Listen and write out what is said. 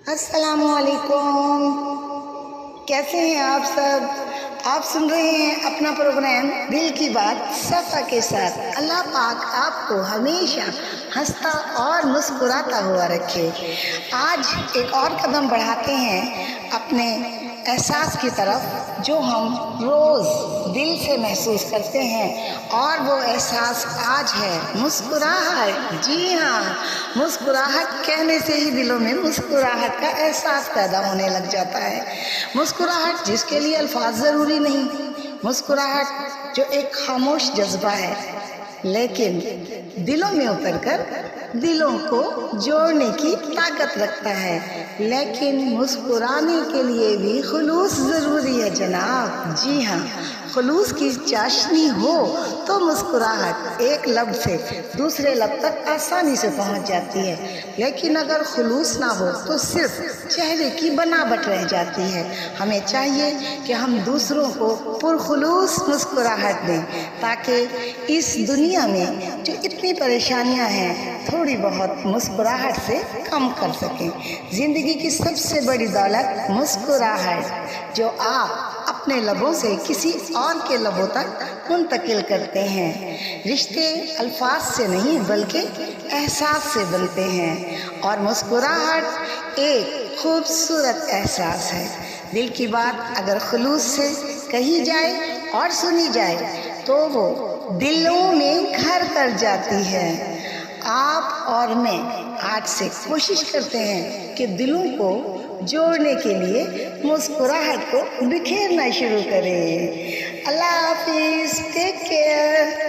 السلام علیکم، کیسے ہیں آپ سب؟ آپ سن رہے ہیں اپنا پروگرام دل کی بات صفا کے ساتھ۔ اللہ پاک آپ کو ہمیشہ ہنستا اور مسکراتا ہوا رکھے۔ آج ایک اور قدم بڑھاتے ہیں اپنے احساس کی طرف جو ہم روز دل سے محسوس کرتے ہیں، اور وہ احساس آج ہے مسکراہٹ۔ جی ہاں، مسکراہٹ کہنے سے ہی دلوں میں مسکراہٹ کا احساس پیدا ہونے لگ جاتا ہے۔ مسکراہٹ جس کے لیے الفاظ ضروری نہیں، مسکراہٹ جو ایک خاموش جذبہ ہے لیکن دلوں میں اتر کر دلوں کو جوڑنے کی طاقت رکھتا ہے۔ لیکن مسکرانے کے لیے بھی خلوص ضروری ہے جناب۔ جی ہاں، خلوص کی چاشنی ہو تو مسکراہٹ ایک لب سے دوسرے لب تک آسانی سے پہنچ جاتی ہے، لیکن اگر خلوص نہ ہو تو صرف چہرے کی بناوٹ رہ جاتی ہے۔ ہمیں چاہیے کہ ہم دوسروں کو پرخلوص مسکراہٹ دیں تاکہ اس دنیا میں جو اتنی پریشانیاں ہیں تھوڑی بہت مسکراہٹ سے کم کر سکیں۔ زندگی کی سب سے بڑی دولت مسکراہٹ جو آپ اپنے لبوں سے کسی اور کے لبوں تک منتقل کرتے ہیں۔ رشتے الفاظ سے نہیں بلکہ احساس سے بنتے ہیں، اور مسکراہٹ ایک خوبصورت احساس ہے۔ دل کی بات اگر خلوص سے کہی جائے اور سنی جائے تو وہ دلوں میں گھر کر جاتی ہے۔ آپ اور میں آج سے کوشش کرتے ہیں کہ دلوں کو جوڑنے کے لیے مسکراہٹ کو بکھیرنا شروع کریں۔ اللہ حافظ، ٹیک کیئر۔